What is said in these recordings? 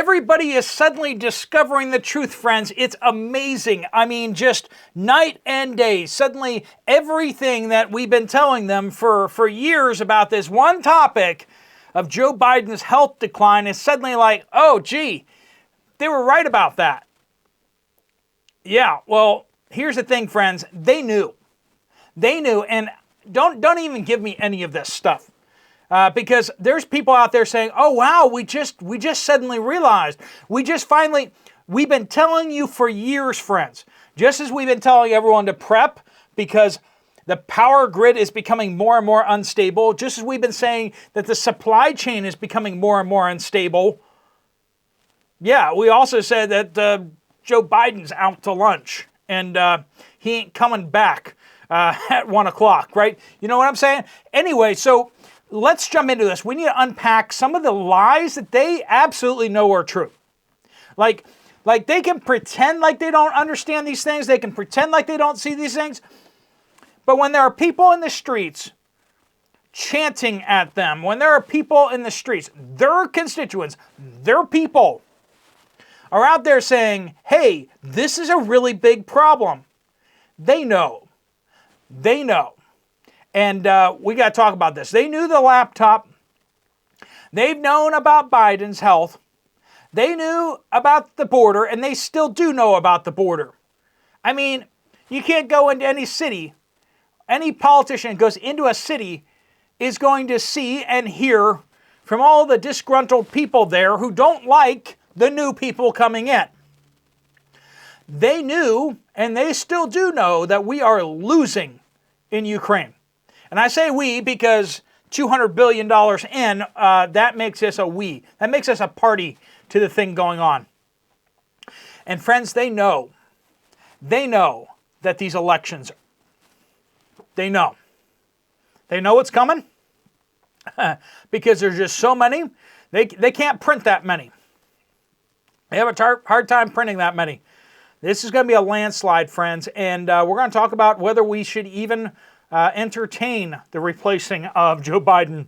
everybody is suddenly discovering the truth, friends. It's amazing. I mean, just night and day. Suddenly, everything that we've been telling them for years about this one topic of Joe Biden's health decline is suddenly like, oh, gee, they were right about that. Yeah, well, here's the thing, friends. They knew. They knew, and don't even give me any of this stuff. Because there's people out there saying, oh, wow, we just suddenly realized. We've been telling you for years, friends. Just as we've been telling everyone to prep because the power grid is becoming more and more unstable. Just as we've been saying that the supply chain is becoming more and more unstable. Yeah, we also said that Joe Biden's out to lunch and he ain't coming back at 1 o'clock, right? You know what I'm saying? Anyway, so let's jump into this. We need to unpack some of the lies that they absolutely know are true. Like they can pretend like they don't understand these things. They can pretend like they don't see these things. But when there are people in the streets chanting at them, when there are people in the streets, their constituents, their people are out there saying, hey, this is a really big problem. They know. They know. And we got to talk about this. They knew the laptop. They've known about Biden's health. They knew about the border, and they still do know about the border. I mean, you can't go into any city. Any politician goes into a city is going to see and hear from all the disgruntled people there who don't like the new people coming in. They knew, and they still do know, that we are losing in Ukraine. And I say we because $200 billion in, that makes us a we. That makes us a party to the thing going on. And friends, they know that these elections, they know what's coming because there's just so many. They can't print that many. They have a hard time printing that many. This is going to be a landslide, friends, and we're going to talk about whether we should even entertain the replacing of Joe Biden.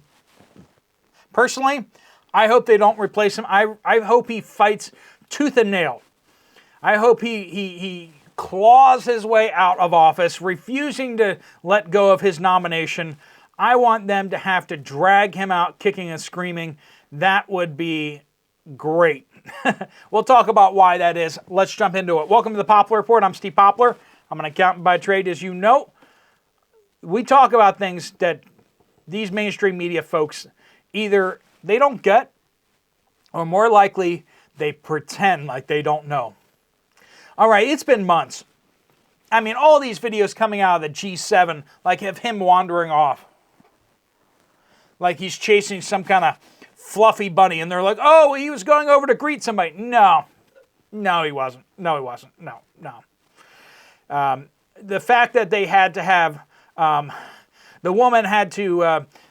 Personally, I hope they don't replace him. I hope he fights tooth and nail. I hope he claws his way out of office, refusing to let go of his nomination. I want them to have to drag him out kicking and screaming. That would be great. We'll talk about why that is. Let's jump into it. Welcome to the Poplar Report. I'm Steve Poplar. I'm an accountant by trade, as you know. We talk about things that these mainstream media folks either they don't get or more likely they pretend like they don't know. All right, it's been months. I mean, all these videos coming out of the G7 like of him wandering off. Like he's chasing some kind of fluffy bunny and they're like, oh, he was going over to greet somebody. No, he wasn't. No. The fact that they had to have the woman had to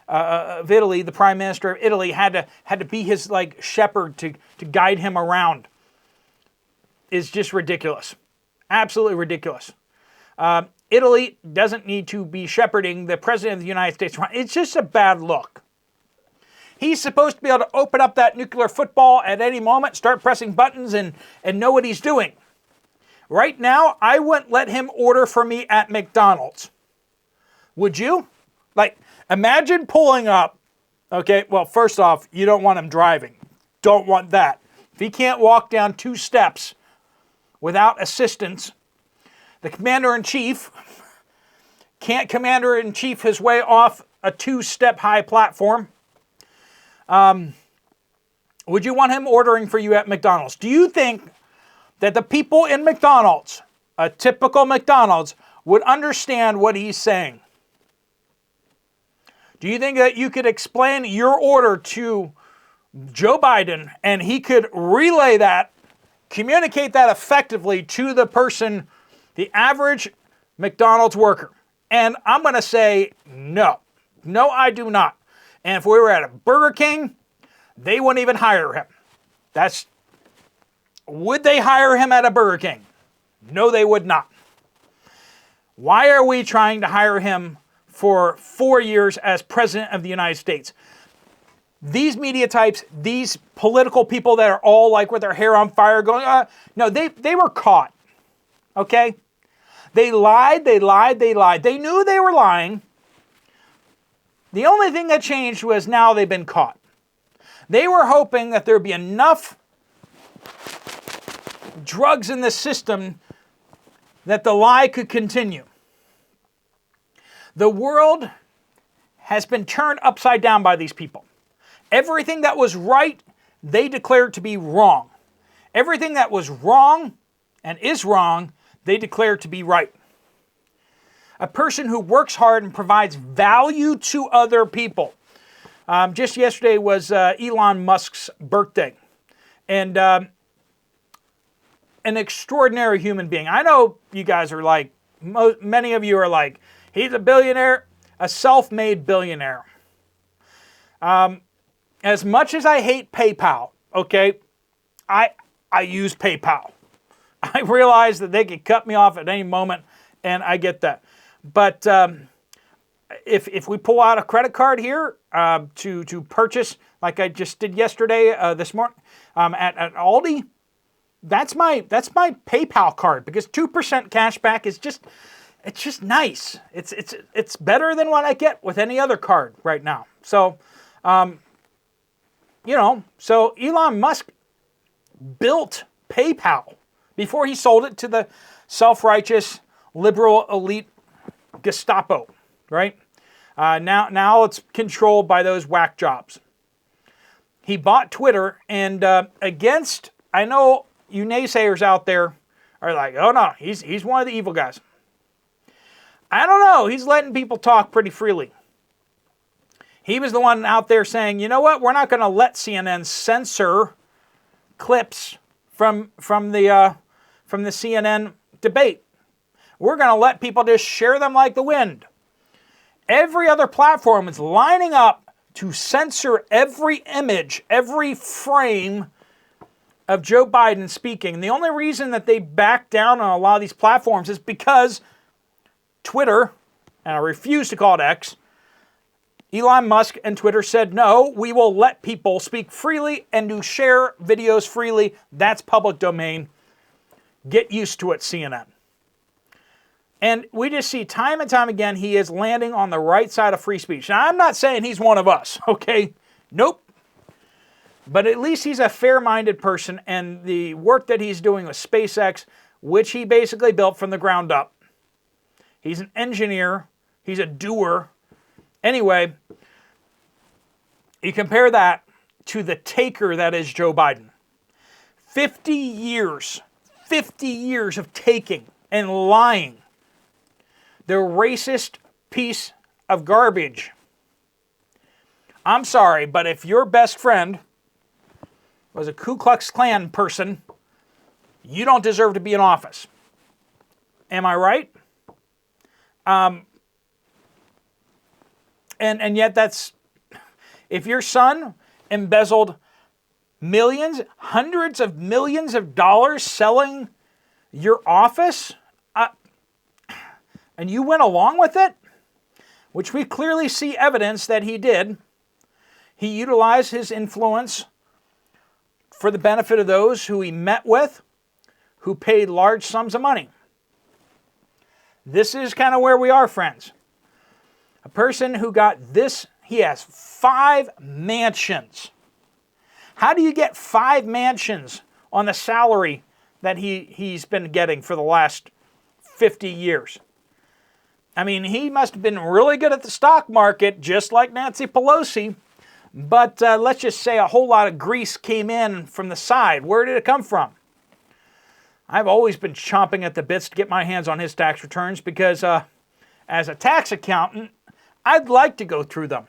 of Italy, the prime minister of Italy had to be his like shepherd to guide him around is just ridiculous. Absolutely ridiculous. Italy doesn't need to be shepherding the president of the United States. It's just a bad look. He's supposed to be able to open up that nuclear football at any moment, start pressing buttons and know what he's doing. Right now, I wouldn't let him order for me at McDonald's. Would you? Like, imagine pulling up. Okay, well, first off, you don't want him driving. Don't want that. If he can't walk down 2 steps without assistance, the commander-in-chief can't commander-in-chief his way off a 2-step high platform. Would you want him ordering for you at McDonald's? Do you think that the people in McDonald's, a typical McDonald's, would understand what he's saying? Do you think that you could explain your order to Joe Biden and he could relay that, communicate that effectively to the person, the average McDonald's worker? And I'm going to say no. No, I do not. And if we were at a Burger King, they wouldn't even hire him. Would they hire him at a Burger King? No, they would not. Why are we trying to hire him for 4 years as president of the United States? these media types, these political people that are all like with their hair on fire going, no, they were caught, okay? They lied, they lied, they lied. They knew they were lying. The only thing that changed was now they've been caught. They were hoping that there'd be enough drugs in the system that the lie could continue. The world has been turned upside down by these people. Everything that was right, they declared to be wrong. Everything that was wrong and is wrong, they declared to be right. A person who works hard and provides value to other people. Just yesterday was Elon Musk's birthday. And an extraordinary human being. I know you guys are like, many of you are like, he's a billionaire, a self-made billionaire. As much as I hate PayPal, okay, I use PayPal. I realize that they could cut me off at any moment, and I get that. But if we pull out a credit card here to purchase, like I just did yesterday, this morning at Aldi, that's my PayPal card, because 2% cash back is just nice. It's better than what I get with any other card right now. So so Elon Musk built PayPal before he sold it to the self-righteous liberal elite Gestapo, right? Now it's controlled by those whack jobs. He bought Twitter, and I know you naysayers out there are like, oh no, he's one of the evil guys. I don't know. He's letting people talk pretty freely. He was the one out there saying, you know what? We're not going to let CNN censor clips from the CNN debate. We're going to let people just share them like the wind. Every other platform is lining up to censor every image, every frame of Joe Biden speaking. And the only reason that they back down on a lot of these platforms is because Twitter, and I refuse to call it X, Elon Musk and Twitter said, no, we will let people speak freely and to share videos freely. That's public domain. Get used to it, CNN. And we just see time and time again, he is landing on the right side of free speech. Now, I'm not saying he's one of us, okay? Nope. But at least he's a fair-minded person, and the work that he's doing with SpaceX, which he basically built from the ground up. He's an engineer. He's a doer. Anyway, you compare that to the taker that is Joe Biden. 50 years of taking and lying. The racist piece of garbage. I'm sorry, but if your best friend was a Ku Klux Klan person, you don't deserve to be in office. Am I right? And yet that's, if your son embezzled millions, hundreds of millions of dollars selling your office, and you went along with it, which we clearly see evidence that he did. He utilized his influence for the benefit of those who he met with, who paid large sums of money. This is kind of where we are, friends. A person who got this, he has 5 mansions. How do you get 5 mansions on the salary that he's been getting for the last 50 years? I mean, he must have been really good at the stock market, just like Nancy Pelosi. But let's just say a whole lot of grease came in from the side. Where did it come from? I've always been chomping at the bits to get my hands on his tax returns because as a tax accountant, I'd like to go through them.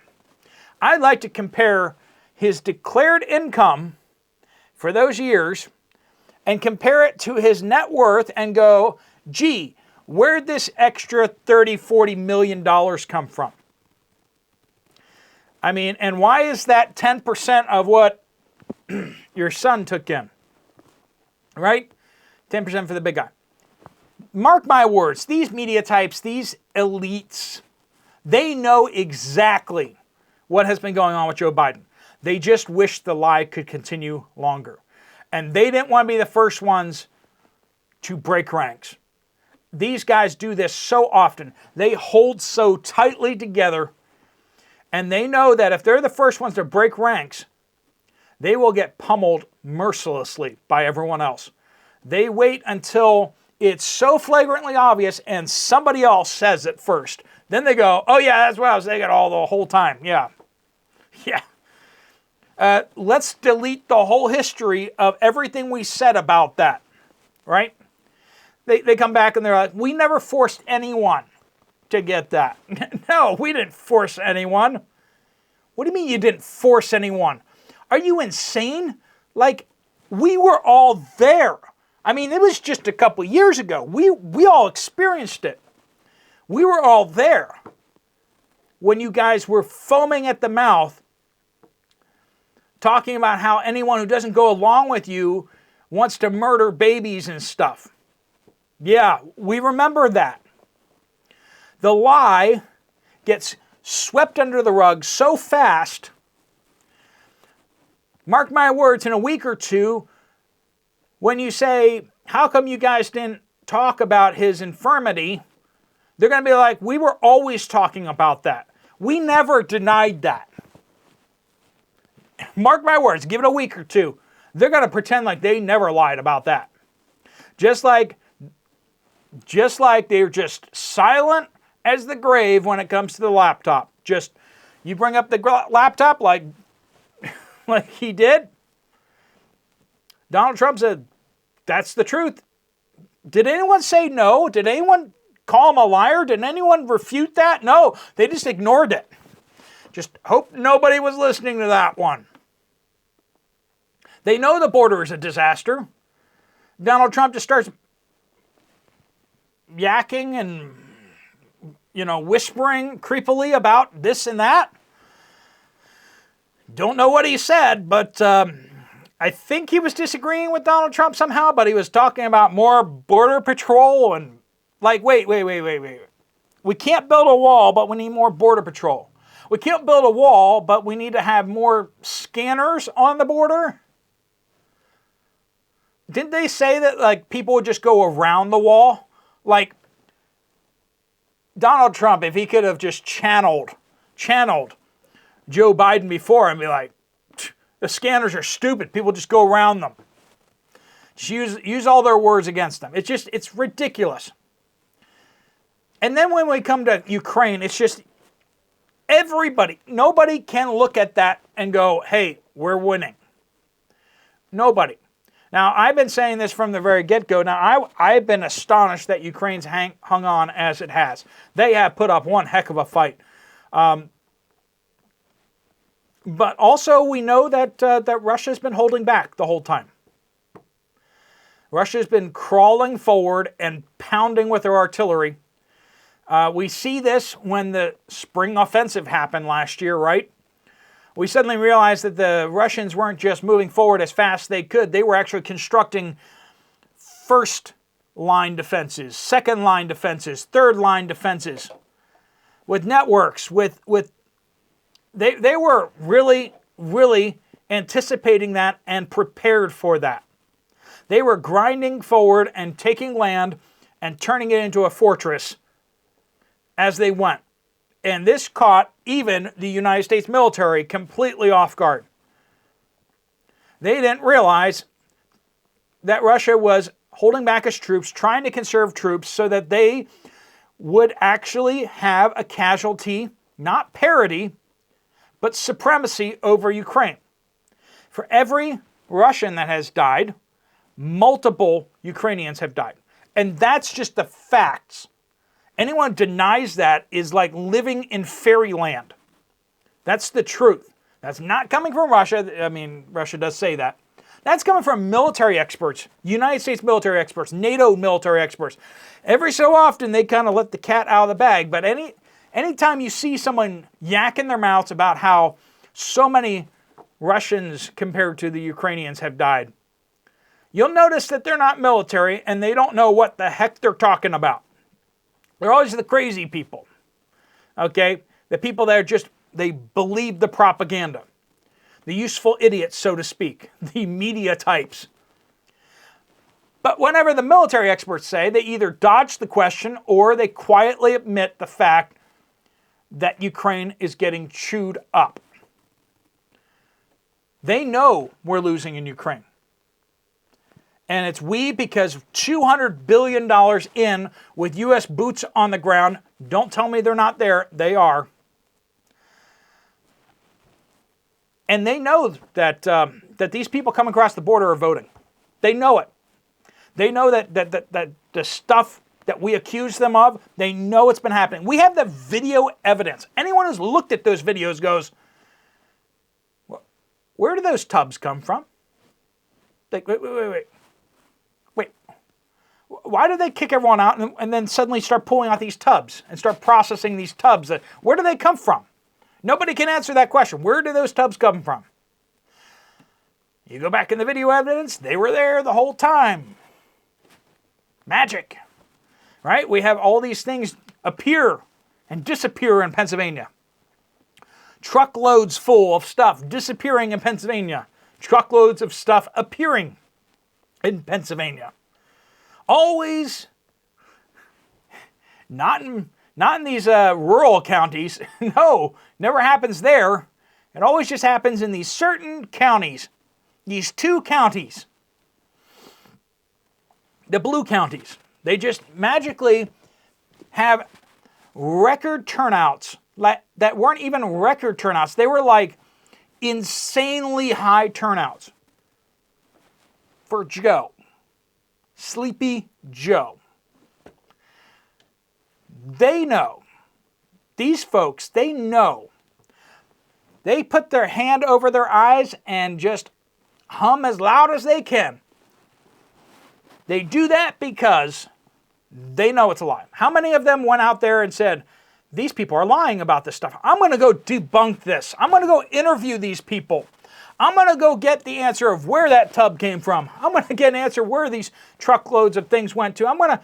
I'd like to compare his declared income for those years and compare it to his net worth and go, gee, where'd this extra $30, $40 million come from? I mean, and why is that 10% of what your son took in? Right? 10% for the big guy. Mark my words, these media types, these elites, they know exactly what has been going on with Joe Biden. They just wish the lie could continue longer. And they didn't want to be the first ones to break ranks. These guys do this so often. They hold so tightly together, and they know that if they're the first ones to break ranks, they will get pummeled mercilessly by everyone else. They wait until it's so flagrantly obvious and somebody else says it first. Then they go, oh yeah, that's what I was thinking all the whole time. Yeah. Let's delete the whole history of everything we said about that, right? They come back and they're like, we never forced anyone to get that. No, we didn't force anyone. What do you mean you didn't force anyone? Are you insane? Like, we were all there. I mean, it was just a couple years ago. We all experienced it. We were all there when you guys were foaming at the mouth, talking about how anyone who doesn't go along with you wants to murder babies and stuff. Yeah, we remember that. The lie gets swept under the rug so fast. Mark my words, in a week or two, when you say, how come you guys didn't talk about his infirmity? They're going to be like, we were always talking about that. We never denied that. Mark my words, give it a week or two. They're going to pretend like they never lied about that. Just like they're just silent as the grave when it comes to the laptop. Just, you bring up the laptop like he did. Donald Trump said, that's the truth. Did anyone say no? Did anyone call him a liar? Did anyone refute that? No, they just ignored it. Just hope nobody was listening to that one. They know the border is a disaster. Donald Trump just starts yakking and, whispering creepily about this and that. Don't know what he said, but I think he was disagreeing with Donald Trump somehow, but he was talking about more border patrol and like, wait. We can't build a wall, but we need more border patrol. We can't build a wall, but we need to have more scanners on the border. Didn't they say that people would just go around the wall? Like Donald Trump, if he could have just channeled Joe Biden before and be like, the scanners are stupid. People just go around them. Just use all their words against them. It's ridiculous. And then when we come to Ukraine, it's just nobody can look at that and go, hey, we're winning. Nobody. Now, I've been saying this from the very get-go. Now, I've been astonished that Ukraine's hung on as it has. They have put up one heck of a fight. But also, we know that Russia's been holding back the whole time. Russia's been crawling forward and pounding with their artillery. We see this when the spring offensive happened last year, right? We suddenly realized that the Russians weren't just moving forward as fast as they could. They were actually constructing first-line defenses, second-line defenses, third-line defenses with networks, They were really, really anticipating that and prepared for that. They were grinding forward and taking land and turning it into a fortress as they went. And this caught even the United States military completely off guard. They didn't realize that Russia was holding back its troops, trying to conserve troops so that they would actually have a casualty, not parity, but supremacy over Ukraine. For every Russian that has died, multiple Ukrainians have died. And that's just the facts. Anyone who denies that is like living in fairyland. That's the truth. That's not coming from Russia. I mean, Russia does say that. That's coming from military experts, United States military experts, NATO military experts. Every so often, they kind of let the cat out of the bag. But anytime you see someone yakking their mouths about how so many Russians compared to the Ukrainians have died, you'll notice that they're not military and they don't know what the heck they're talking about. They're always the crazy people, okay? The people that they believe the propaganda. the useful idiots, so to speak, the media types. But whenever the military experts say, they either dodge the question or they quietly admit the fact that Ukraine is getting chewed up. They know we're losing in Ukraine. And it's we because $200 billion in with U.S. boots on the ground. Don't tell me they're not there. They are. And they know that that these people coming across the border are voting. They know it. They know that the stuff that we accuse them of, they know it's been happening. We have the video evidence. Anyone who's looked at those videos goes, where do those tubs come from? Like, wait. Why do they kick everyone out and then suddenly start pulling out these tubs and start processing these tubs? Where do they come from? Nobody can answer that question. Where do those tubs come from? You go back in the video evidence, they were there the whole time. Magic, right? We have all these things appear and disappear in Pennsylvania. Truckloads full of stuff disappearing in Pennsylvania. Truckloads of stuff appearing in Pennsylvania. Always not in these rural counties. No, never happens there. It always just happens in these certain counties. These two counties. The blue counties. They just magically have record turnouts that weren't even record turnouts. They were like insanely high turnouts for Joe. Sleepy Joe. They know. These folks, they know. They put their hand over their eyes and just hum as loud as they can. They do that because they know it's a lie. How many of them went out there and said, these people are lying about this stuff. I'm going to go debunk this. I'm going to go interview these people. I'm going to go get the answer of where that tub came from. I'm going to get an answer where these truckloads of things went to. I'm going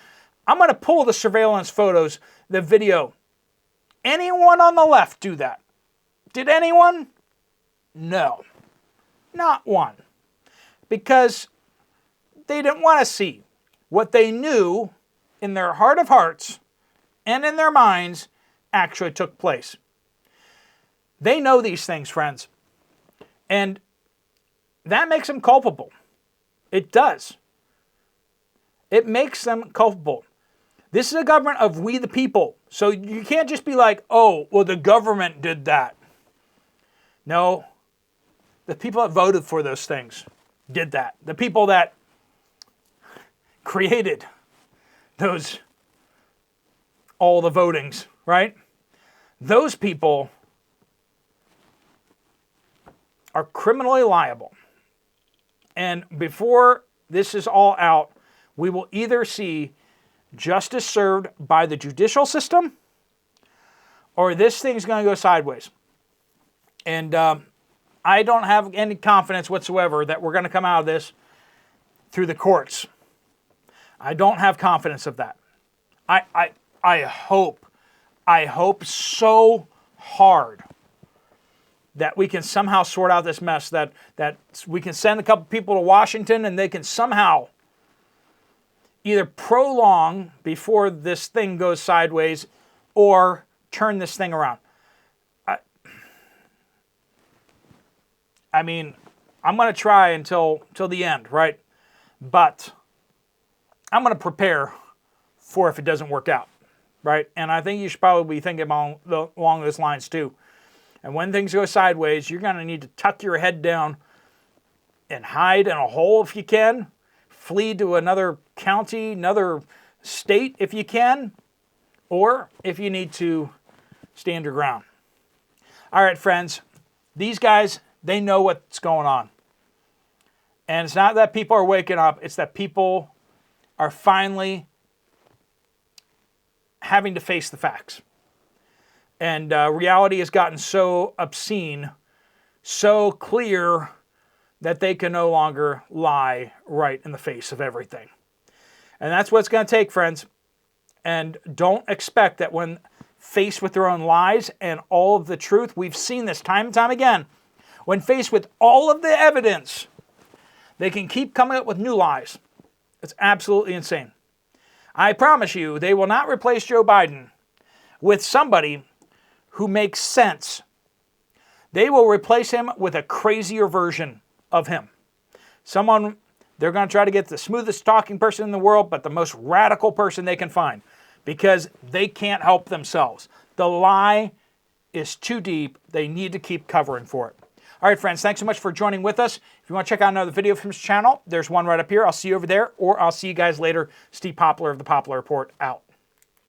to pull the surveillance photos, the video. Anyone on the left do that? Did anyone? No. Not one. Because they didn't want to see what they knew in their heart of hearts and in their minds actually took place. They know these things, friends. And that makes them culpable. It does. It makes them culpable. This is a government of we the people. So you can't just be like, oh, well, the government did that. No. The people that voted for those things did that. The people that created all the votings, right? Those people are criminally liable. And before this is all out, we will either see justice served by the judicial system or this thing's going to go sideways. And I don't have any confidence whatsoever that we're going to come out of this through the courts. I don't have confidence of that. I hope so hard that we can somehow sort out this mess, that we can send a couple people to Washington and they can somehow either prolong before this thing goes sideways or turn this thing around. I mean, I'm going to try until the end, right? But I'm going to prepare for if it doesn't work out, right? And I think you should probably be thinking along those lines too. And when things go sideways, you're going to need to tuck your head down and hide in a hole if you can. Flee to another county, another state if you can. Or if you need to, stand your ground. All right, friends. These guys, they know what's going on. And it's not that people are waking up. It's that people are finally having to face the facts. And reality has gotten so obscene, so clear, that they can no longer lie right in the face of everything. And that's what it's going to take, friends. And don't expect that when faced with their own lies and all of the truth, we've seen this time and time again. When faced with all of the evidence, they can keep coming up with new lies. It's absolutely insane. I promise you, they will not replace Joe Biden with somebody who makes sense. They will replace him with a crazier version of him. Someone, they're going to try to get the smoothest talking person in the world, but the most radical person they can find, because they can't help themselves. The lie is too deep. They need to keep covering for it. All right, friends, thanks so much for joining with us. If you want to check out another video from this channel, there's one right up here. I'll see you over there, or I'll see you guys later. Steve Poplar of the Poplar Report out.